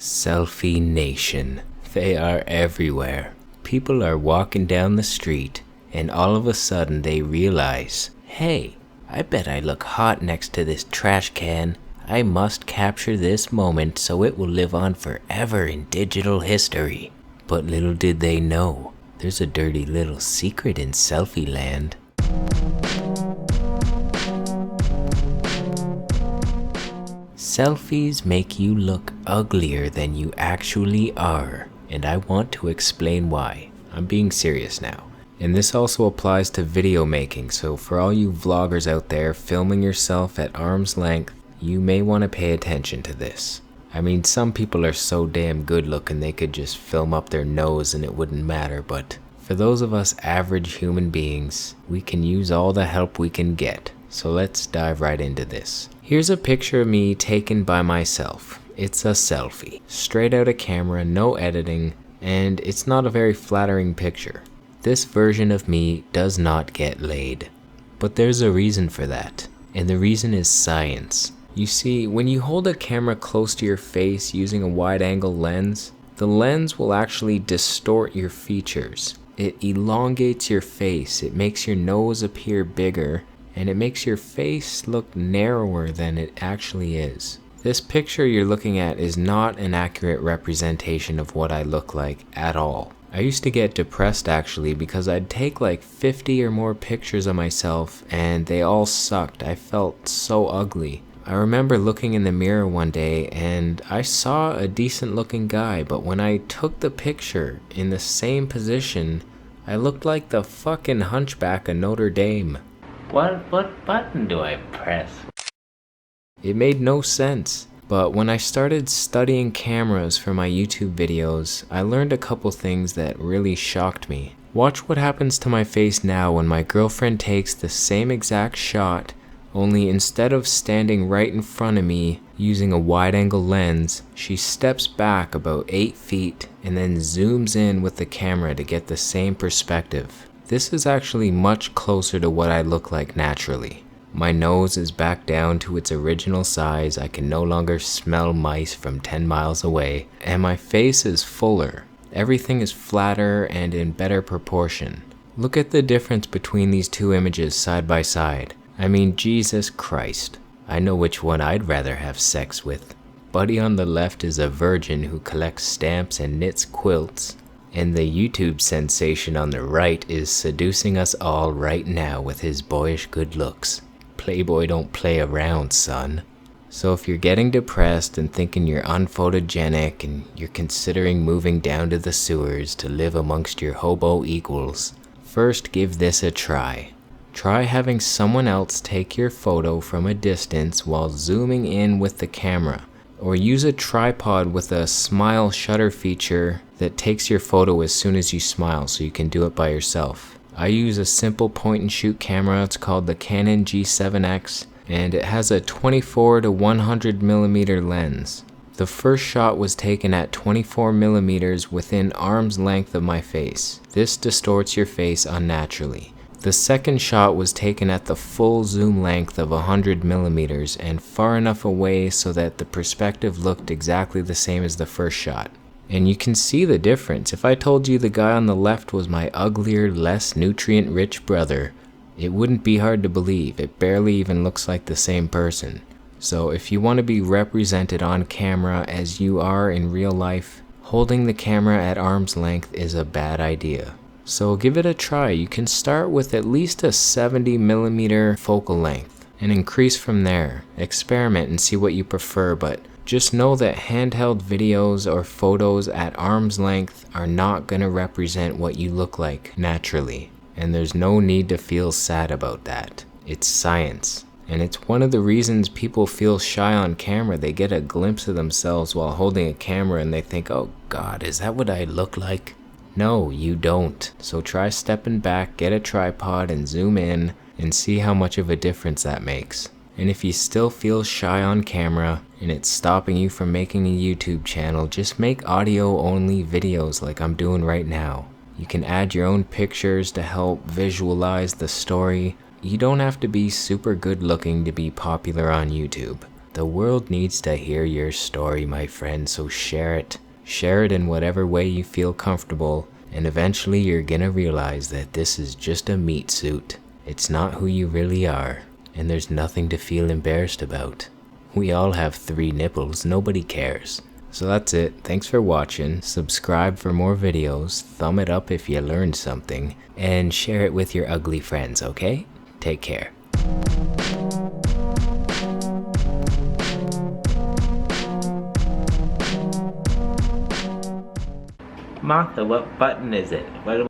Selfie Nation. They are everywhere. People are walking down the street, and all of a sudden they realize, hey, I bet I look hot next to this trash can. I must capture this moment so it will live on forever in digital history. But little did they know, there's a dirty little secret in selfie land. Selfies make you look uglier than you actually are, and I want to explain why. I'm being serious now. And this also applies to video making, so for all you vloggers out there filming yourself at arm's length, you may want to pay attention to this. I mean, some people are so damn good looking they could just film up their nose and it wouldn't matter, but for those of us average human beings, we can use all the help we can get. So let's dive right into this. Here's a picture of me taken by myself. It's a selfie. Straight out of camera, no editing, and it's not a very flattering picture. This version of me does not get laid. But there's a reason for that, and the reason is science. You see, when you hold a camera close to your face using a wide-angle lens, the lens will actually distort your features. It elongates your face, it makes your nose appear bigger, and it makes your face look narrower than it actually is. This picture you're looking at is not an accurate representation of what I look like at all. I used to get depressed actually because I'd take like 50 or more pictures of myself and they all sucked. I felt so ugly. I remember looking in the mirror one day and I saw a decent looking guy, but when I took the picture in the same position, I looked like the fucking hunchback of Notre Dame. What button do I press? It made no sense. But when I started studying cameras for my YouTube videos, I learned a couple things that really shocked me. Watch what happens to my face now when my girlfriend takes the same exact shot, only instead of standing right in front of me using a wide-angle lens, she steps back about 8 feet and then zooms in with the camera to get the same perspective. This is actually much closer to what I look like naturally. My nose is back down to its original size, I can no longer smell mice from 10 miles away, and my face is fuller. Everything is flatter and in better proportion. Look at the difference between these two images side by side. I mean, Jesus Christ. I know which one I'd rather have sex with. Buddy on the left is a virgin who collects stamps and knits quilts. And the YouTube sensation on the right is seducing us all right now with his boyish good looks. Playboy don't play around, son. So if you're getting depressed and thinking you're unphotogenic and you're considering moving down to the sewers to live amongst your hobo equals, first give this a try. Try having someone else take your photo from a distance while zooming in with the camera. Or use a tripod with a smile shutter feature that takes your photo as soon as you smile so you can do it by yourself. I use a simple point and shoot camera, it's called the Canon G7X, and it has a 24 to 100 millimeter lens. The first shot was taken at 24 millimeters within arm's length of my face. This distorts your face unnaturally. The second shot was taken at the full zoom length of 100 millimeters and far enough away so that the perspective looked exactly the same as the first shot. And you can see the difference. If I told you the guy on the left was my uglier, less nutrient-rich brother, it wouldn't be hard to believe. It barely even looks like the same person. So if you want to be represented on camera as you are in real life, holding the camera at arm's length is a bad idea. So give it a try. You can start with at least a 70 millimeter focal length and increase from there. Experiment and see what you prefer, but just know that handheld videos or photos at arm's length are not going to represent what you look like naturally. And there's no need to feel sad about that. It's science. And it's one of the reasons people feel shy on camera. They get a glimpse of themselves while holding a camera and they think, oh God, is that what I look like? No, you don't. So try stepping back, get a tripod and zoom in and see how much of a difference that makes. And if you still feel shy on camera and it's stopping you from making a YouTube channel, just make audio only videos like I'm doing right now. You can add your own pictures to help visualize the story. You don't have to be super good looking to be popular on YouTube. The world needs to hear your story, my friend, so share it. Share it in whatever way you feel comfortable, and eventually you're gonna realize that this is just a meat suit. It's not who you really are, and there's nothing to feel embarrassed about. We all have 3 nipples, nobody cares. So that's it, thanks for watching, subscribe for more videos, thumb it up if you learned something, and share it with your ugly friends, okay? Take care. Martha, what button is it? What